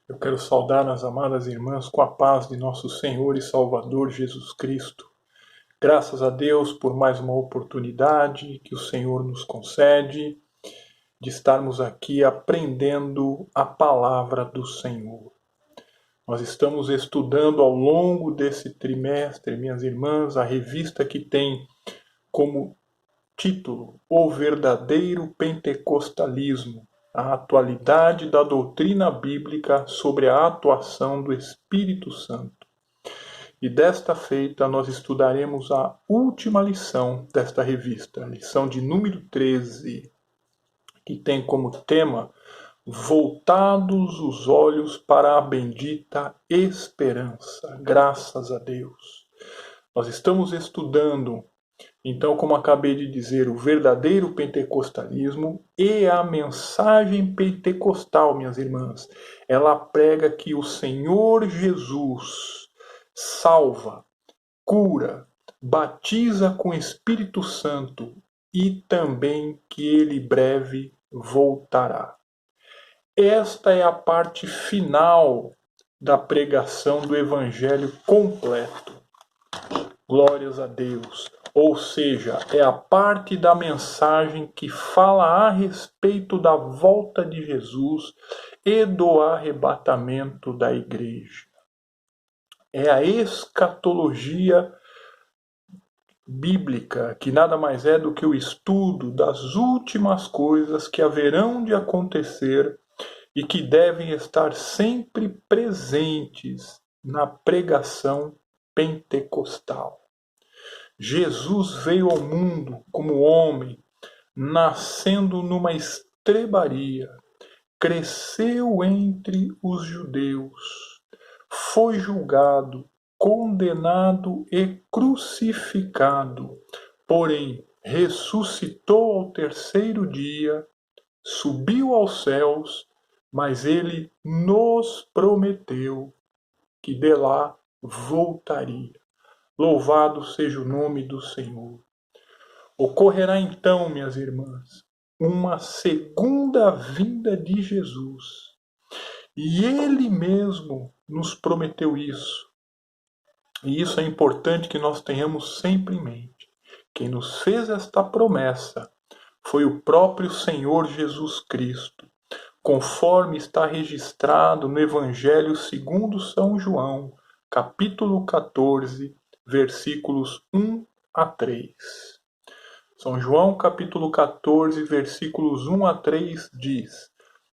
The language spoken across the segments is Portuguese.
Eu quero saudar as amadas irmãs com a paz de nosso Senhor e Salvador Jesus Cristo. Graças a Deus por mais uma oportunidade que o Senhor nos concede de estarmos aqui aprendendo a palavra do Senhor. Nós estamos estudando ao longo desse trimestre, minhas irmãs, a revista que tem como título O Verdadeiro Pentecostalismo, a atualidade da doutrina bíblica sobre a atuação do Espírito Santo. E desta feita nós estudaremos a última lição desta revista, a lição de número 13, que tem como tema Voltados os olhos para a bendita esperança. Graças a Deus. Nós estamos estudando, então, como acabei de dizer, o verdadeiro pentecostalismo e a mensagem pentecostal, minhas irmãs. Ela prega que o Senhor Jesus salva, cura, batiza com o Espírito Santo e também que ele breve voltará. Esta é a parte final da pregação do Evangelho completo. Glórias a Deus. Ou seja, é a parte da mensagem que fala a respeito da volta de Jesus e do arrebatamento da igreja. É a escatologia bíblica, que nada mais é do que o estudo das últimas coisas que haverão de acontecer e que devem estar sempre presentes na pregação pentecostal. Jesus veio ao mundo como homem, nascendo numa estrebaria, cresceu entre os judeus, foi julgado, condenado e crucificado, porém ressuscitou ao terceiro dia, subiu aos céus, mas ele nos prometeu que de lá voltaria. Louvado seja o nome do Senhor. Ocorrerá então, minhas irmãs, uma segunda vinda de Jesus. E ele mesmo nos prometeu isso. E isso é importante que nós tenhamos sempre em mente. Quem nos fez esta promessa foi o próprio Senhor Jesus Cristo, conforme está registrado no Evangelho segundo São João, capítulo 14, versículos 1 a 3. São João, capítulo 14, versículos 1 a 3 diz: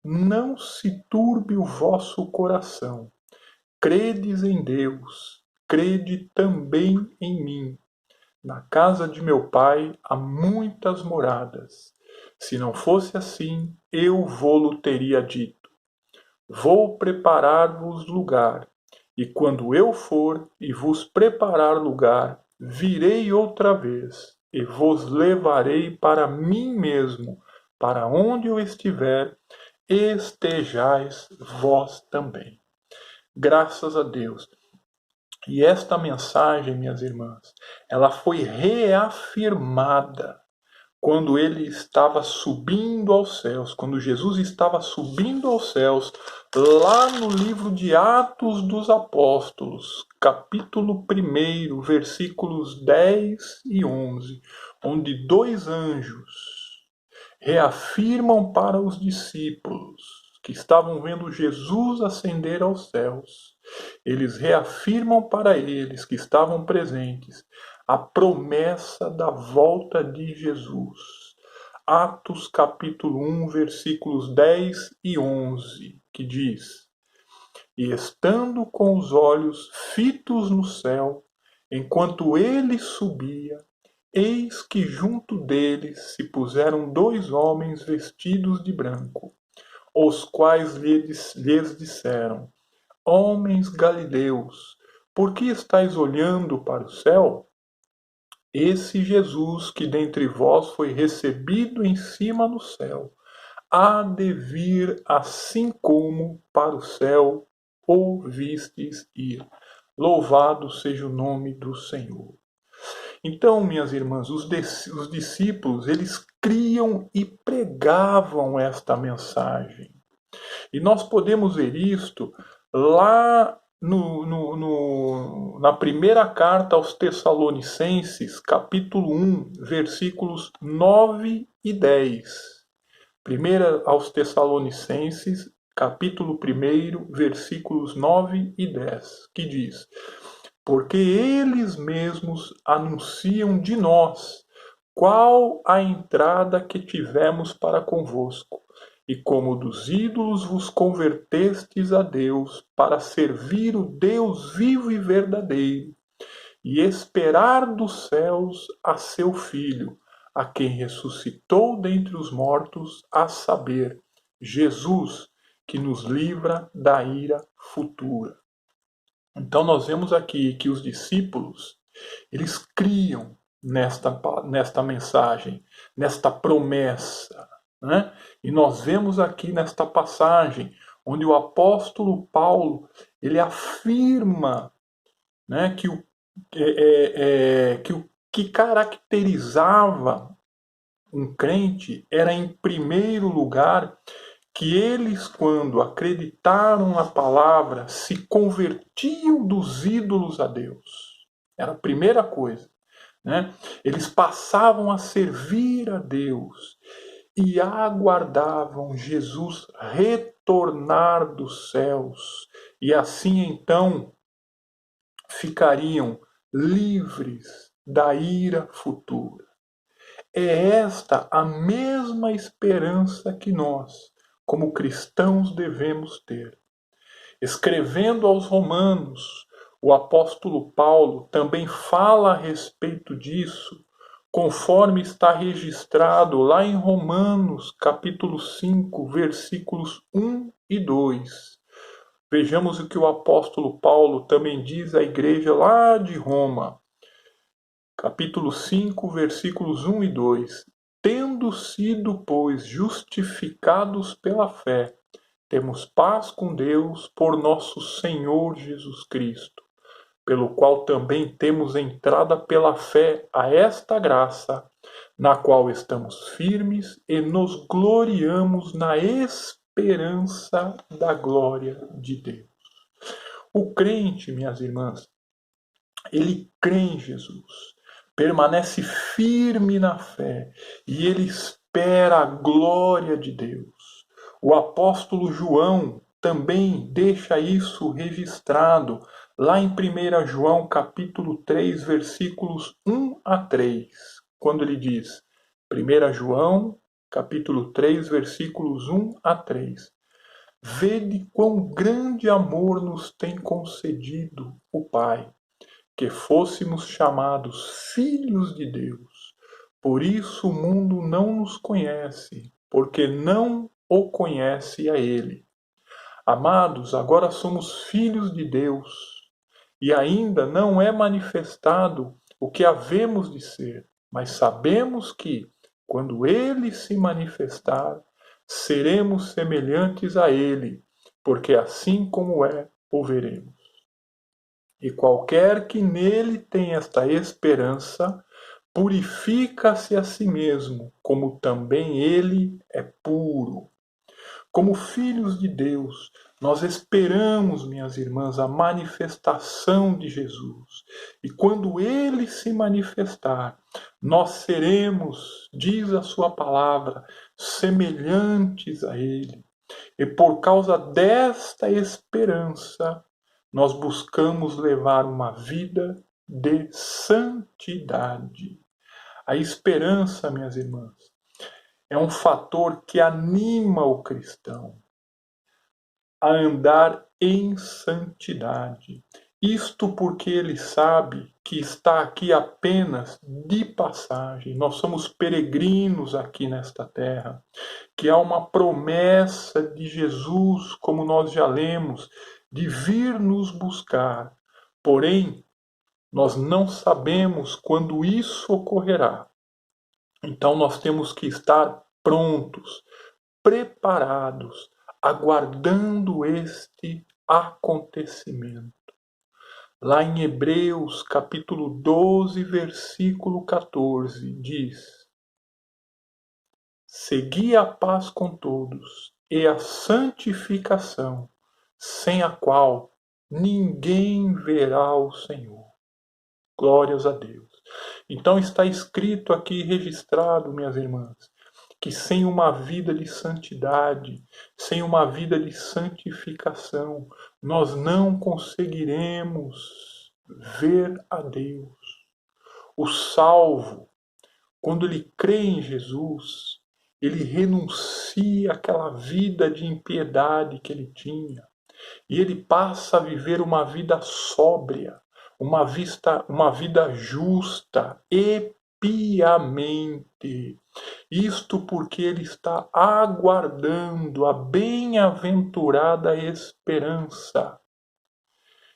Não se turbe o vosso coração. Credes em Deus, crede também em mim. Na casa de meu Pai há muitas moradas. Se não fosse assim, eu vô-lo teria dito. Vou preparar-vos lugar, e quando eu for e vos preparar lugar, virei outra vez, e vos levarei para mim mesmo, para onde eu estiver, estejais vós também. Graças a Deus. E esta mensagem, minhas irmãs, ela foi reafirmada quando ele estava subindo aos céus, quando Jesus estava subindo aos céus, lá no livro de Atos dos Apóstolos, capítulo 1, versículos 10 e 11, onde dois anjos reafirmam para os discípulos que estavam vendo Jesus ascender aos céus, eles reafirmam para eles que estavam presentes a promessa da volta de Jesus. Atos capítulo 1, versículos 10 e 11, que diz: E estando com os olhos fitos no céu, enquanto ele subia, eis que junto deles se puseram dois homens vestidos de branco, os quais lhes disseram: Homens galileus, por que estáis olhando para o céu? Esse Jesus que dentre vós foi recebido em cima no céu, há de vir assim como para o céu o vistes ir. Louvado seja o nome do Senhor. Então, minhas irmãs, os discípulos, eles criam e pregavam esta mensagem. E nós podemos ver isto lá na primeira carta aos Tessalonicenses, capítulo 1, versículos 9 e 10. Primeira aos Tessalonicenses, capítulo 1, versículos 9 e 10, que diz: porque eles mesmos anunciam de nós qual a entrada que tivemos para convosco, e como dos ídolos vos convertestes a Deus, para servir o Deus vivo e verdadeiro, e esperar dos céus a seu Filho, a quem ressuscitou dentre os mortos, a saber, Jesus, que nos livra da ira futura. Então nós vemos aqui que os discípulos, eles criam nesta mensagem, nesta promessa, né? E nós vemos aqui nesta passagem, onde o apóstolo Paulo, ele afirma, né, que o que caracterizava um crente era, em primeiro lugar, que eles, quando acreditaram na palavra, se convertiam dos ídolos a Deus. Era a primeira coisa, né? Eles passavam a servir a Deus e aguardavam Jesus retornar dos céus. E assim, então, ficariam livres da ira futura. É esta a mesma esperança que nós, como cristãos, devemos ter. Escrevendo aos Romanos, o apóstolo Paulo também fala a respeito disso, conforme está registrado lá em Romanos, capítulo 5, versículos 1 e 2. Vejamos o que o apóstolo Paulo também diz à igreja lá de Roma. Capítulo 5, versículos 1 e 2. Tendo sido, pois, justificados pela fé, temos paz com Deus por nosso Senhor Jesus Cristo, pelo qual também temos entrada pela fé a esta graça, na qual estamos firmes e nos gloriamos na esperança da glória de Deus. O crente, minhas irmãs, ele crê em Jesus, permanece firme na fé e ele espera a glória de Deus. O apóstolo João também deixa isso registrado lá em 1 João capítulo 3, versículos 1 a 3, quando ele diz, 1 João capítulo 3, versículos 1 a 3, vede quão grande amor nos tem concedido o Pai, que fôssemos chamados filhos de Deus. Por isso o mundo não nos conhece, porque não o conhece a Ele. Amados, agora somos filhos de Deus, e ainda não é manifestado o que havemos de ser, mas sabemos que, quando Ele se manifestar, seremos semelhantes a Ele, porque assim como é, o veremos. E qualquer que nele tem esta esperança, purifica-se a si mesmo, como também ele é puro. Como filhos de Deus, nós esperamos, minhas irmãs, a manifestação de Jesus. E quando ele se manifestar, nós seremos, diz a sua palavra, semelhantes a ele. E por causa desta esperança, nós buscamos levar uma vida de santidade. A esperança, minhas irmãs, é um fator que anima o cristão a andar em santidade. Isto porque ele sabe que está aqui apenas de passagem. Nós somos peregrinos aqui nesta terra, que há uma promessa de Jesus, como nós já lemos, de vir nos buscar. Porém, nós não sabemos quando isso ocorrerá. Então nós temos que estar prontos, preparados, aguardando este acontecimento. Lá em Hebreus, capítulo 12, versículo 14, diz: segui a paz com todos e a santificação, sem a qual ninguém verá o Senhor. Glórias a Deus. Então está escrito aqui, registrado, minhas irmãs, que sem uma vida de santidade, sem uma vida de santificação, nós não conseguiremos ver a Deus. O salvo, quando ele crê em Jesus, ele renuncia àquela vida de impiedade que ele tinha e ele passa a viver uma vida sóbria, uma vida justa e piamente. Isto porque ele está aguardando a bem-aventurada esperança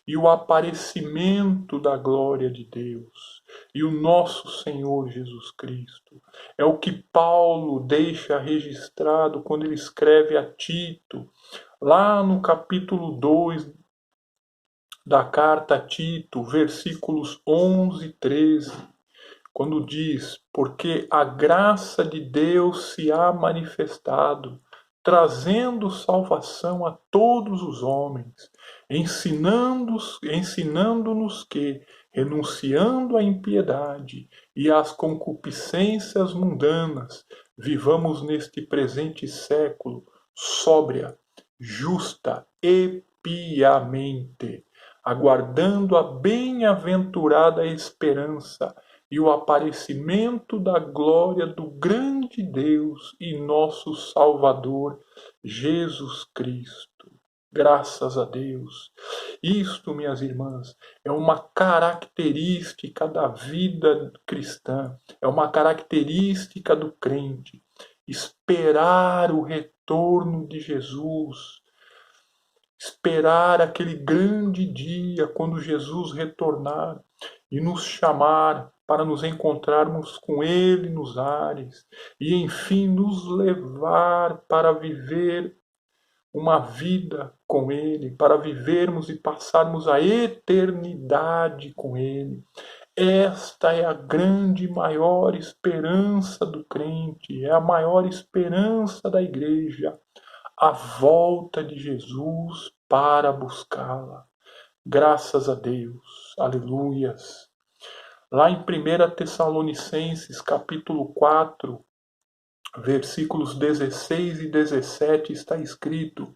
e o aparecimento da glória de Deus e o nosso Senhor Jesus Cristo. É o que Paulo deixa registrado quando ele escreve a Tito, lá no capítulo 2 da carta a Tito, versículos 11 e 13, quando diz: porque a graça de Deus se há manifestado, trazendo salvação a todos os homens, ensinando-nos que, renunciando à impiedade e às concupiscências mundanas, vivamos neste presente século sóbria, justa e piamente, aguardando a bem-aventurada esperança e o aparecimento da glória do grande Deus e nosso Salvador, Jesus Cristo. Graças a Deus. Isto, minhas irmãs, é uma característica da vida cristã, é uma característica do crente. Esperar o retorno de Jesus, esperar aquele grande dia quando Jesus retornar e nos chamar para nos encontrarmos com Ele nos ares e, enfim, nos levar para viver uma vida com Ele, para vivermos e passarmos a eternidade com Ele. Esta é a grande e maior esperança do crente, é a maior esperança da igreja, a volta de Jesus para buscá-la. Graças a Deus, aleluias. Lá em 1 Tessalonicenses, capítulo 4, versículos 16 e 17, está escrito: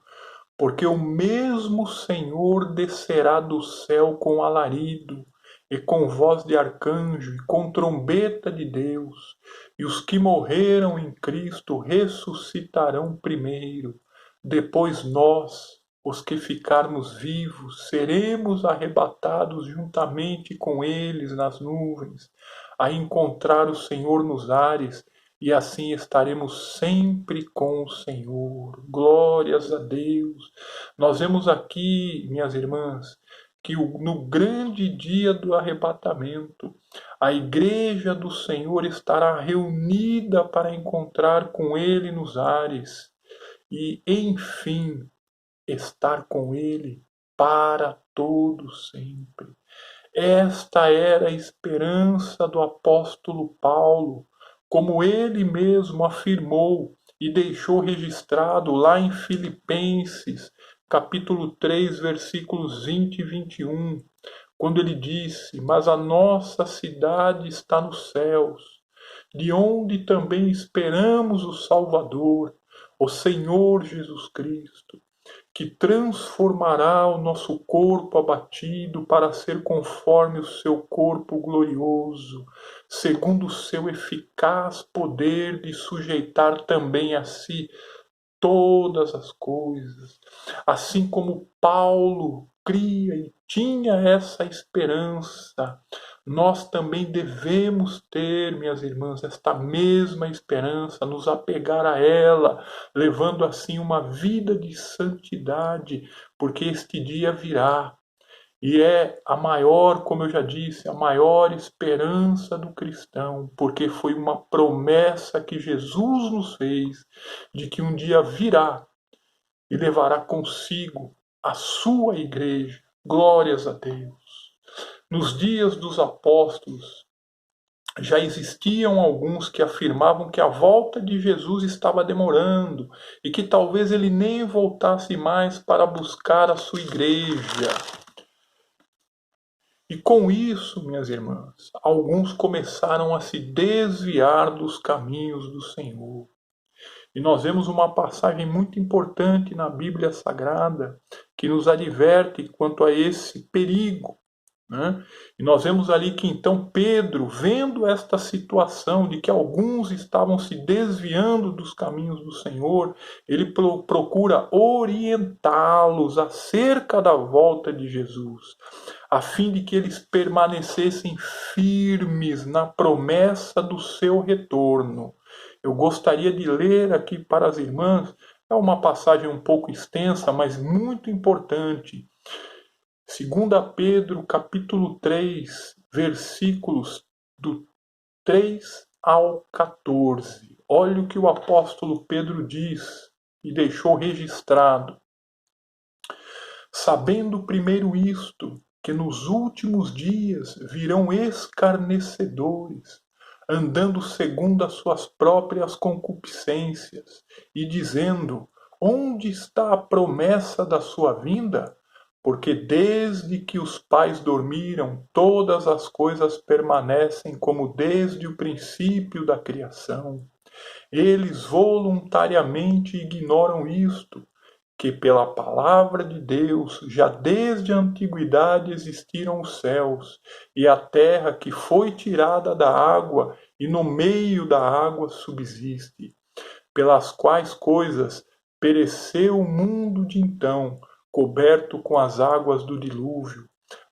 porque o mesmo Senhor descerá do céu com alarido, e com voz de arcanjo, e com trombeta de Deus, e os que morreram em Cristo ressuscitarão primeiro. Depois nós, os que ficarmos vivos, seremos arrebatados juntamente com eles nas nuvens, a encontrar o Senhor nos ares, e assim estaremos sempre com o Senhor. Glórias a Deus. Nós vemos aqui, minhas irmãs, que no grande dia do arrebatamento, a igreja do Senhor estará reunida para encontrar com Ele nos ares e, enfim, estar com Ele para todo sempre. Esta era a esperança do apóstolo Paulo, como ele mesmo afirmou e deixou registrado lá em Filipenses, capítulo 3, versículos 20 e 21, quando ele disse: mas a nossa cidade está nos céus, de onde também esperamos o Salvador, o Senhor Jesus Cristo, que transformará o nosso corpo abatido para ser conforme o seu corpo glorioso, segundo o seu eficaz poder de sujeitar também a si todas as coisas. Assim como Paulo cria e tinha essa esperança, nós também devemos ter, minhas irmãs, esta mesma esperança, nos apegar a ela, levando assim uma vida de santidade, porque este dia virá. E é a maior, como eu já disse, a maior esperança do cristão, porque foi uma promessa que Jesus nos fez de que um dia virá e levará consigo a sua igreja. Glórias a Deus. Nos dias dos apóstolos, já existiam alguns que afirmavam que a volta de Jesus estava demorando e que talvez ele nem voltasse mais para buscar a sua igreja. E com isso, minhas irmãs, alguns começaram a se desviar dos caminhos do Senhor. E nós vemos uma passagem muito importante na Bíblia Sagrada que nos adverte quanto a esse perigo, né? E nós vemos ali que então Pedro, vendo esta situação de que alguns estavam se desviando dos caminhos do Senhor, ele procura orientá-los acerca da volta de Jesus, a fim de que eles permanecessem firmes na promessa do seu retorno. Eu gostaria de ler aqui para as irmãs, é uma passagem um pouco extensa, mas muito importante. 2 Pedro, capítulo 3, versículos do 3 ao 14. Olha o que o apóstolo Pedro diz e deixou registrado. Sabendo primeiro isto, que nos últimos dias virão escarnecedores, andando segundo as suas próprias concupiscências, e dizendo: onde está a promessa da sua vinda? Porque desde que os pais dormiram, todas as coisas permanecem como desde o princípio da criação. Eles voluntariamente ignoram isto, que pela palavra de Deus já desde a antiguidade existiram os céus, e a terra que foi tirada da água e no meio da água subsiste, pelas quais coisas pereceu o mundo de então, coberto com as águas do dilúvio.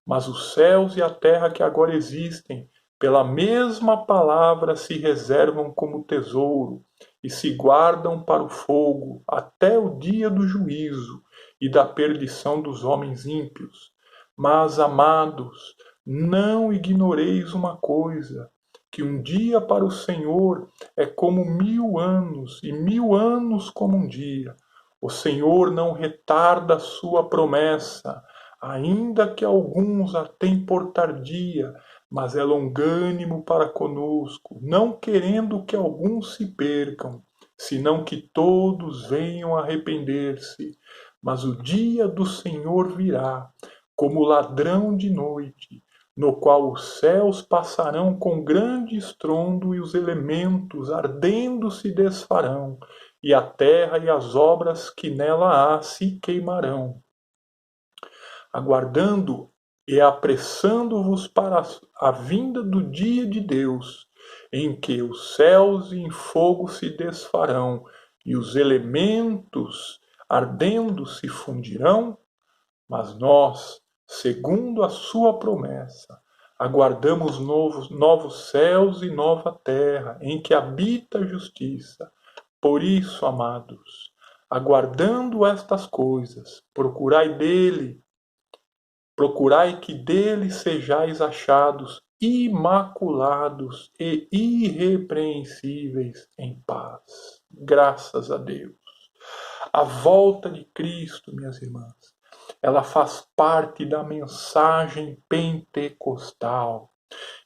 Mas os céus e a terra que agora existem, pela mesma palavra se reservam como tesouro, e se guardam para o fogo até o dia do juízo e da perdição dos homens ímpios. Mas, amados, não ignoreis uma coisa, que um dia para o Senhor é como 1000 anos, e 1000 anos como um dia. O Senhor não retarda a sua promessa, ainda que alguns a tenham por tardia, mas é longânimo para conosco, não querendo que alguns se percam, senão que todos venham a arrepender-se. Mas o dia do Senhor virá, como ladrão de noite, no qual os céus passarão com grande estrondo e os elementos ardendo se desfarão, e a terra e as obras que nela há se queimarão. Aguardando e apressando-vos para a vinda do dia de Deus, em que os céus em fogo se desfarão e os elementos ardendo se fundirão, mas nós, segundo a sua promessa, aguardamos novos céus e nova terra, em que habita a justiça. Por isso, amados, aguardando estas coisas, procurai que dele sejais achados imaculados e irrepreensíveis em paz. Graças a Deus. A volta de Cristo, minhas irmãs, ela faz parte da mensagem pentecostal.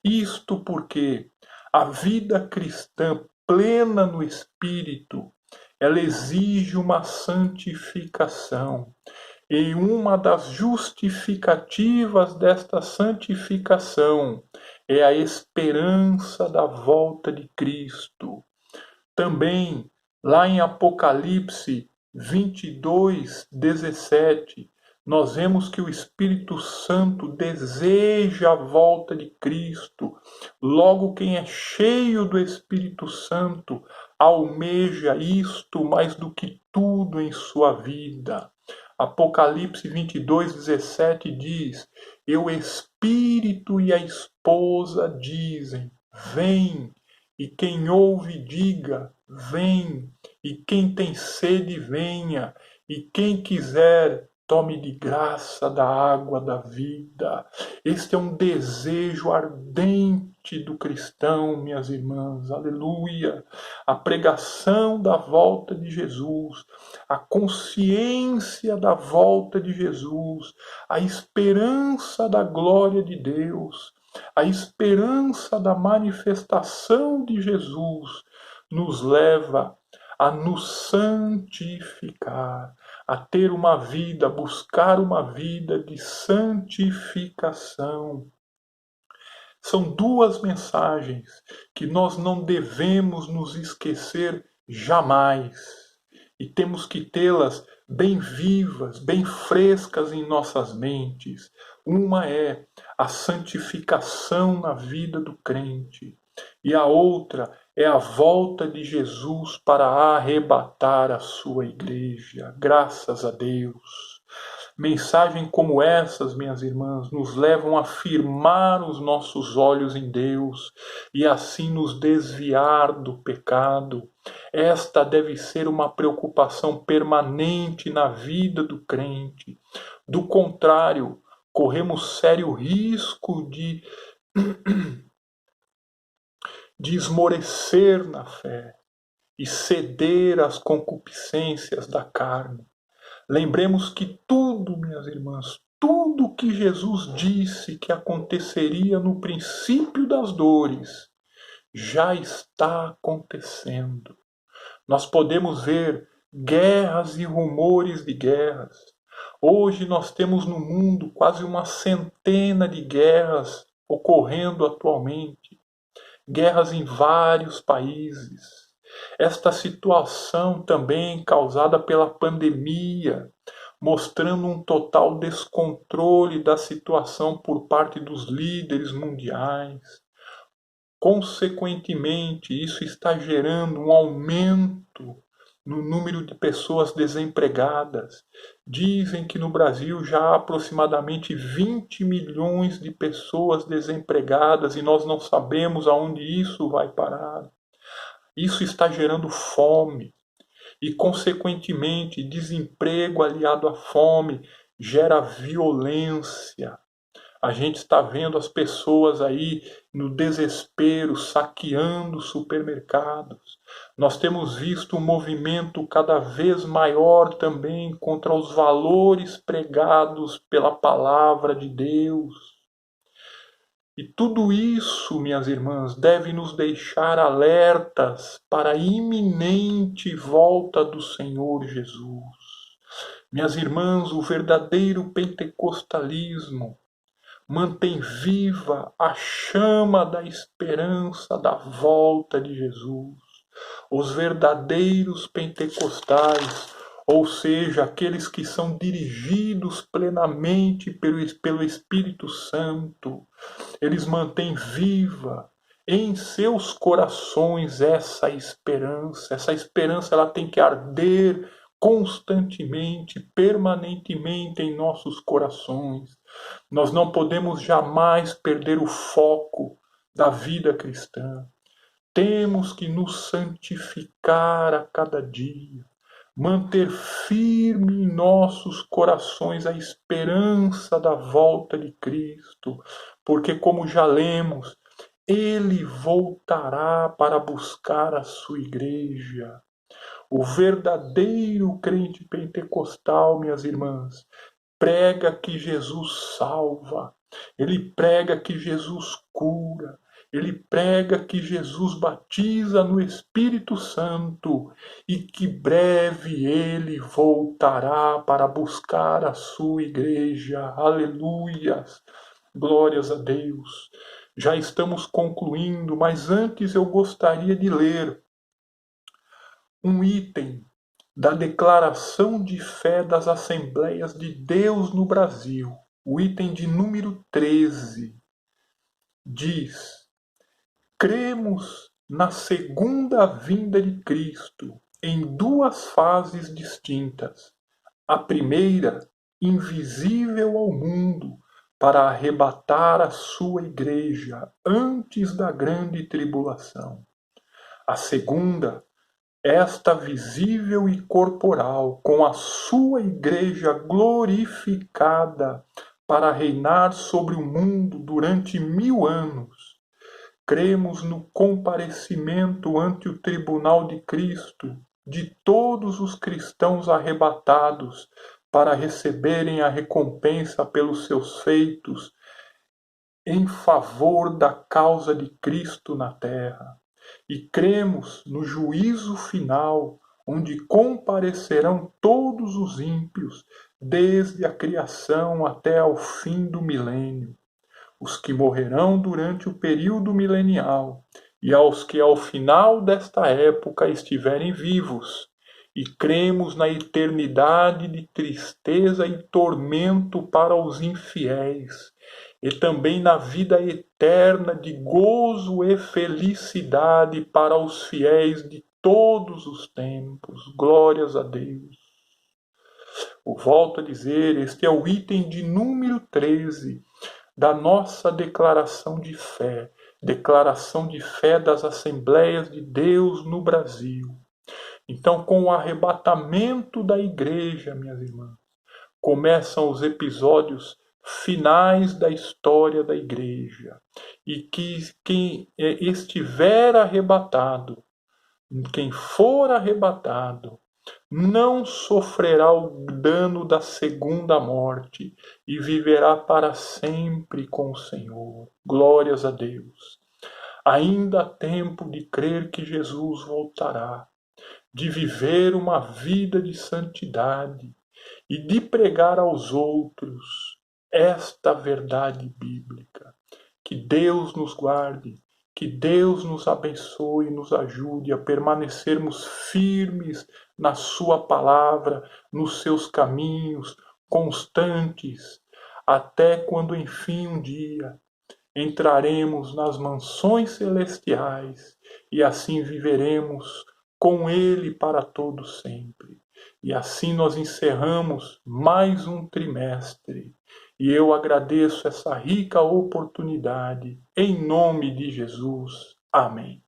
Isto porque a vida cristã plena no Espírito, ela exige uma santificação. E uma das justificativas desta santificação é a esperança da volta de Cristo. Também, lá em Apocalipse 22:17, nós vemos que o Espírito Santo deseja a volta de Cristo. Logo, quem é cheio do Espírito Santo almeja isto mais do que tudo em sua vida. Apocalipse 22:17 diz: E o Espírito e a esposa dizem: vem. E quem ouve, diga: vem. E quem tem sede, venha. E quem quiser, tome de graça da água da vida. Este é um desejo ardente do cristão, minhas irmãs. Aleluia. A pregação da volta de Jesus, a consciência da volta de Jesus, a esperança da glória de Deus, A esperança da manifestação de Jesus nos leva a nos santificar, a ter uma vida, buscar uma vida de santificação. São duas mensagens que nós não devemos nos esquecer jamais. E temos que tê-las bem vivas, bem frescas em nossas mentes. Uma é a santificação na vida do crente, e a outra é a volta de Jesus para arrebatar a sua igreja. Graças a Deus. Mensagens como essas, minhas irmãs, nos levam a firmar os nossos olhos em Deus e assim nos desviar do pecado. Esta deve ser uma preocupação permanente na vida do crente. Do contrário, corremos sério risco de esmorecer na fé e ceder às concupiscências da carne. Lembremos que tudo, minhas irmãs, tudo que Jesus disse que aconteceria no princípio das dores, já está acontecendo. Nós podemos ver guerras e rumores de guerras. Hoje nós temos no mundo quase uma centena de guerras ocorrendo atualmente. Guerras em vários países. Esta situação também causada pela pandemia, mostrando um total descontrole da situação por parte dos líderes mundiais. Consequentemente, isso está gerando um aumento no número de pessoas desempregadas. Dizem que no Brasil já há aproximadamente 20 milhões de pessoas desempregadas e nós não sabemos aonde isso vai parar. Isso está gerando fome e, consequentemente, desemprego aliado à fome gera violência. A gente está vendo as pessoas aí no desespero saqueando supermercados. Nós temos visto um movimento cada vez maior também contra os valores pregados pela palavra de Deus. E tudo isso, minhas irmãs, deve nos deixar alertas para a iminente volta do Senhor Jesus. Minhas irmãs, o verdadeiro pentecostalismo mantém viva a chama da esperança da volta de Jesus. Os verdadeiros pentecostais, ou seja, aqueles que são dirigidos plenamente pelo Espírito Santo, eles mantêm viva em seus corações essa esperança. Essa esperança ela tem que arder constantemente, permanentemente em nossos corações. Nós não podemos jamais perder o foco da vida cristã. Temos que nos santificar a cada dia, manter firme em nossos corações a esperança da volta de Cristo, porque, como já lemos, ele voltará para buscar a sua igreja. O verdadeiro crente pentecostal, minhas irmãs, prega que Jesus salva, ele prega que Jesus cura, ele prega que Jesus batiza no Espírito Santo e que breve ele voltará para buscar a sua igreja. Aleluias! Glórias a Deus! Já estamos concluindo, mas antes eu gostaria de ler um item da Declaração de Fé das Assembleias de Deus no Brasil. O item de número 13 diz: cremos na segunda vinda de Cristo em duas fases distintas. A primeira, invisível ao mundo, para arrebatar a sua igreja antes da grande tribulação. A segunda, esta visível e corporal, com a sua igreja glorificada para reinar sobre o mundo durante 1000 anos. Cremos no comparecimento ante o tribunal de Cristo de todos os cristãos arrebatados para receberem a recompensa pelos seus feitos em favor da causa de Cristo na terra, e cremos no juízo final, onde comparecerão todos os ímpios, desde a criação até ao fim do milênio, os que morrerão durante o período milenial, e aos que ao final desta época estiverem vivos, e cremos na eternidade de tristeza e tormento para os infiéis, e também na vida eterna de gozo e felicidade para os fiéis de todos os tempos. Glórias a Deus. Eu volto a dizer, este é o item de número 13 da nossa declaração de fé das Assembleias de Deus no Brasil. Então, com o arrebatamento da igreja, minhas irmãs, começam os episódios finais da história da igreja. E que quem estiver arrebatado, quem for arrebatado, não sofrerá o dano da segunda morte e viverá para sempre com o Senhor. Glórias a Deus. Ainda há tempo de crer que Jesus voltará, de viver uma vida de santidade e de pregar aos outros esta verdade bíblica. Que Deus nos guarde, que Deus nos abençoe e nos ajude a permanecermos firmes na sua palavra, nos seus caminhos, constantes, até quando enfim um dia entraremos nas mansões celestiais e assim viveremos com Ele para todo sempre. E assim nós encerramos mais um trimestre. E eu agradeço essa rica oportunidade. Em nome de Jesus. Amém.